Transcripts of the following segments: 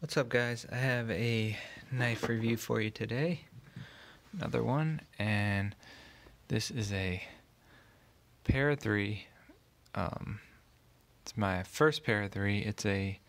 What's up, guys? I have a knife review for you today. Another one, and this is a Para 3. It's my first Para 3. It's a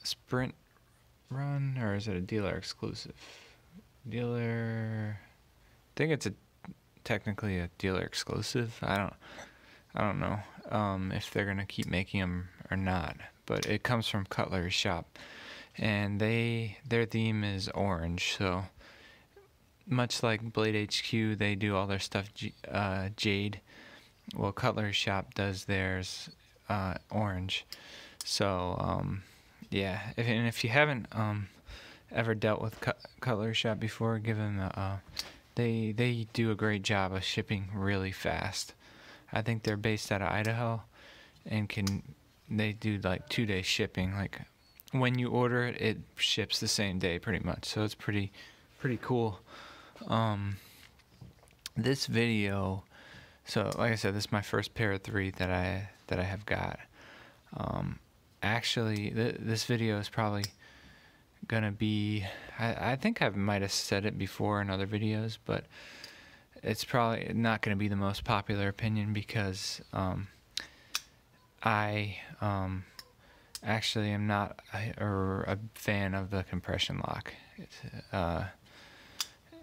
sprint run, or is it a dealer exclusive? I think it's technically a dealer exclusive. I don't know if they're gonna keep making them or not, but it comes from Cutlery Shoppe. And their theme is orange, so much like Blade HQ, they do all their stuff jade. Well, Cutlery Shoppe does theirs orange. So yeah, if you haven't ever dealt with Cutlery Shoppe before, give them they do a great job of shipping really fast. I think they're based out of Idaho, and they do like 2-day shipping. Like, when you order it, it ships the same day pretty much, so it's pretty cool. This video, so like I said, this is my first Para 3 that I have got. Actually, this video is probably gonna be, I think I might have said it before in other videos, but it's probably not gonna be the most popular opinion because I actually am not a fan of the compression lock.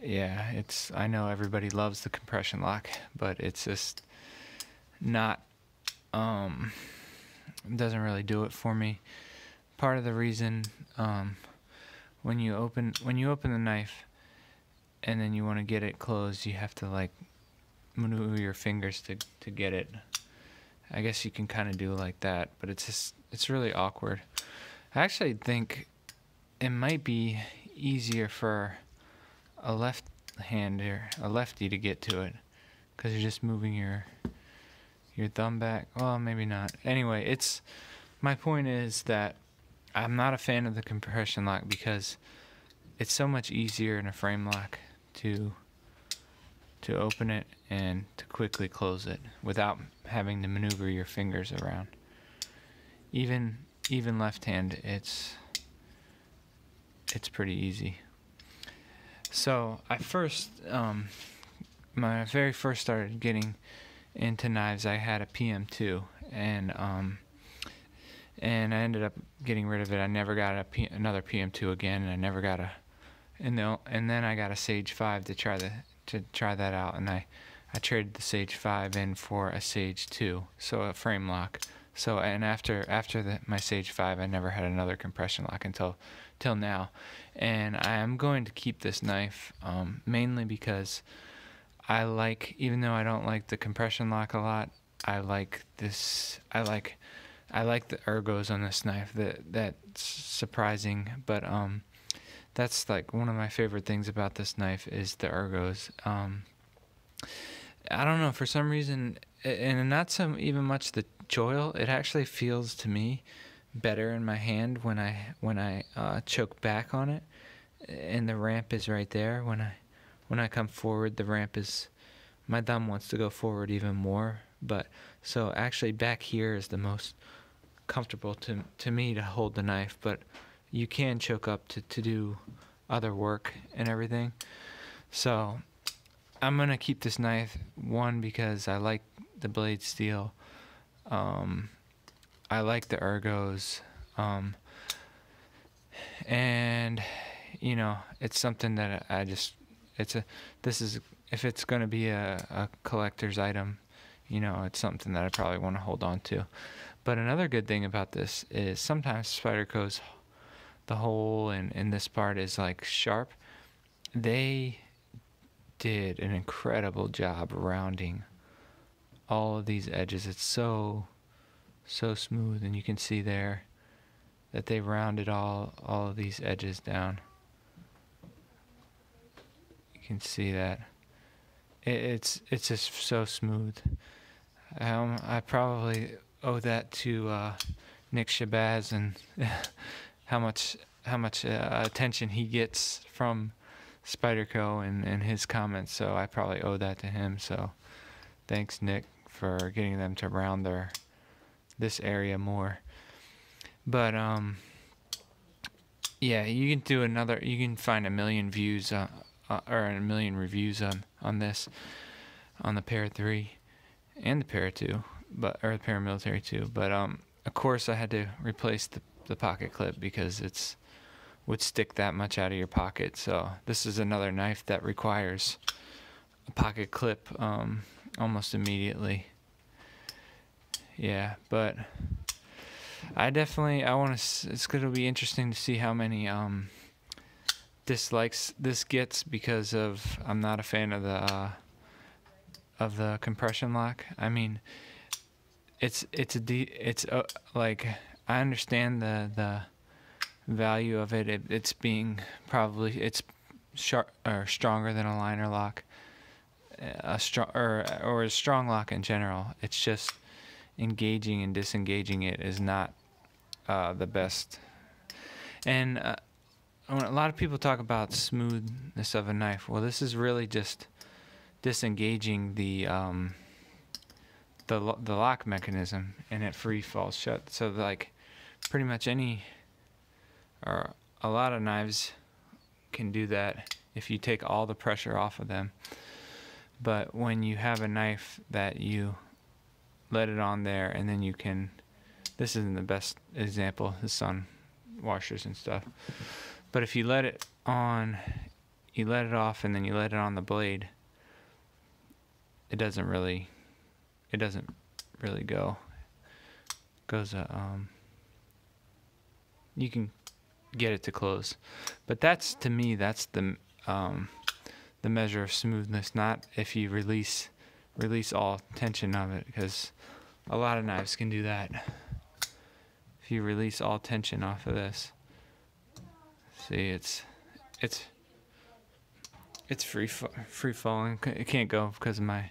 Yeah, I know everybody loves the compression lock, but it's just not, doesn't really do it for me. Part of the reason, when you open the knife and then you want to get it closed, you have to like maneuver your fingers to get it. I guess you can kind of do it like that, but it's really awkward. I actually think it might be easier for a lefty to get to it, because you're just moving your thumb back. Well, maybe not. Anyway, my point is that I'm not a fan of the compression lock because it's so much easier in a frame lock to open it and to quickly close it without having to maneuver your fingers around. Even left hand, it's pretty easy. So I my very first started getting into knives, I had a PM2, and I ended up getting rid of it. I never got another PM2 again, and I never got and then I got a Sage 5 to try that out, and I traded the Sage 5 in for a Sage 2, so a frame lock. So, and after my Sage 5, I never had another compression lock till now. And I am going to keep this knife, mainly because even though I don't like the compression lock a lot, I like the ergos on this knife. That's surprising, but that's like one of my favorite things about this knife is the ergos. I don't know, for some reason, and not even much the choil, it actually feels to me better in my hand when I choke back on it, and the ramp is right there. When I come forward, the ramp is, my thumb wants to go forward even more, but so actually back here is the most comfortable to me to hold the knife, but you can choke up to do other work and everything. So I'm gonna keep this knife, one, because I like the blade steel, I like the ergos, and it's something that if it's gonna be a collector's item, it's something that I probably want to hold on to. But another good thing about this is sometimes Spyderco's, the hole in this part is like sharp. They did an incredible job rounding all of these edges. It's so smooth, and you can see there that they rounded all of these edges down. You can see that it's just so smooth. I probably owe that to Nick Shabazz and how much attention he gets from Spyderco and his comments, so I probably owe that to him. So thanks, Nick, for getting them to round this area more. But yeah, you can do another. You can find a million views or a million reviews on this, on the Para 3 and the Para 2, or the Paramilitary 2. But of course, I had to replace the pocket clip because it's would stick that much out of your pocket. So this is another knife that requires a pocket clip almost immediately. Yeah, but I want to. It's going to be interesting to see how many dislikes this gets because of I'm not a fan of the compression lock. I mean, it's like I understand the value of it. It's being probably sharp or stronger than a liner lock, a strong lock in general. It's just engaging and disengaging it is not the best. And when a lot of people talk about smoothness of a knife, well, this is really just disengaging the lock mechanism, and it free falls shut. So like pretty much or a lot of knives can do that if you take all the pressure off of them. But when you have a knife that you let it on there and then you can, this isn't the best example, this is on washers and stuff, but if you let it on, you let it off and then you let it on the blade, it doesn't really go. Goes you can get it to close, but that's, to me, that's the measure of smoothness, not if you release all tension of it, because a lot of knives can do that. If you release all tension off of this, see, it's free falling. It can't go because of my.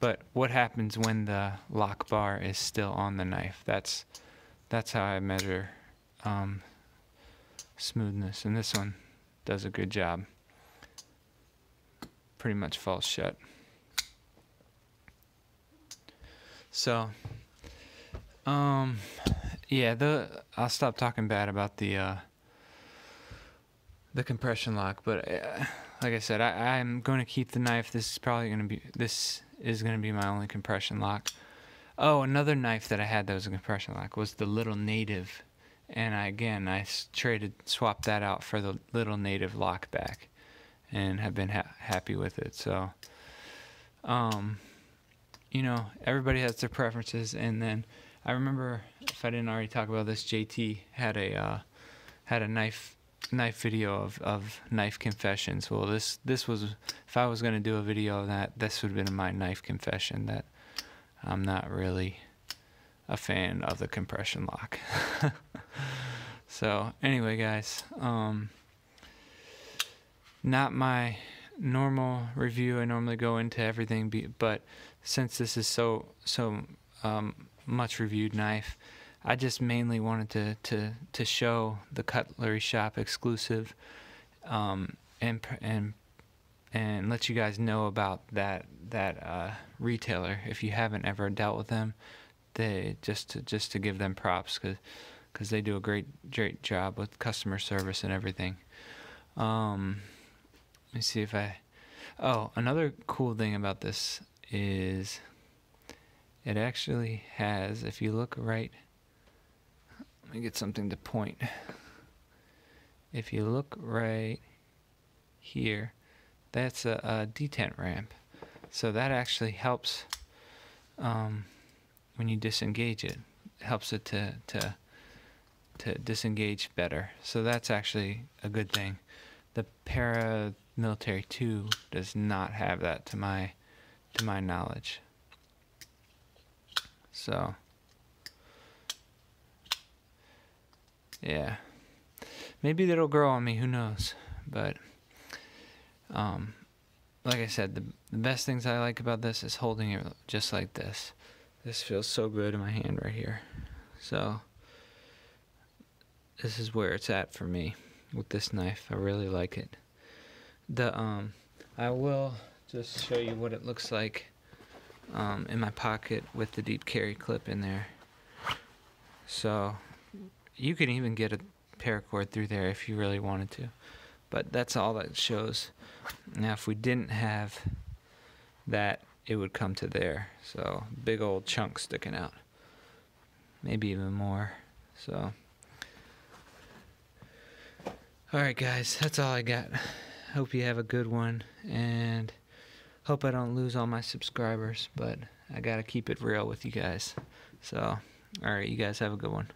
But what happens when the lock bar is still on the knife? That's how I measure smoothness, and this one does a good job. Pretty much falls shut. So, yeah, I'll stop talking bad about the compression lock, but like I said, I'm going to keep the knife. This is going to be my only compression lock. Oh, another knife that I had that was a compression lock was the Little Native, and I swapped that out for the Little Native lock back, and have been happy with it. So, everybody has their preferences. And then I remember, if I didn't already talk about this, JT had a knife video of knife confessions. Well, this was, if I was going to do a video of that, this would have been my knife confession, that I'm not really a fan of the compression lock. So anyway, guys, not my normal review. I normally go into everything, but since this is so much reviewed knife, I just mainly wanted to show the Cutlery Shoppe Exclusive, and let you guys know about that retailer. If you haven't ever dealt with them, they just to give them props, because they do a great job with customer service and everything. Let me see if another cool thing about this is it actually has, if you look right, let me get something to point. If you look right here, that's a detent ramp. So that actually helps when you disengage it. It helps it to disengage better. So that's actually a good thing. The Paramilitary 2 does not have that, to my knowledge. So yeah, maybe that'll grow on me, who knows. But like I said, the best things I like about this is holding it just like this. This feels so good in my hand right here. So this is where it's at for me with this knife. I really like it. I will just show you what it looks like in my pocket with the deep carry clip in there. So you can even get a paracord through there if you really wanted to. But that's all that shows. Now if we didn't have that, it would come to there. So big old chunk sticking out. Maybe even more. So alright guys, that's all I got. Hope you have a good one, and hope I don't lose all my subscribers, but I gotta keep it real with you guys. So alright, you guys have a good one.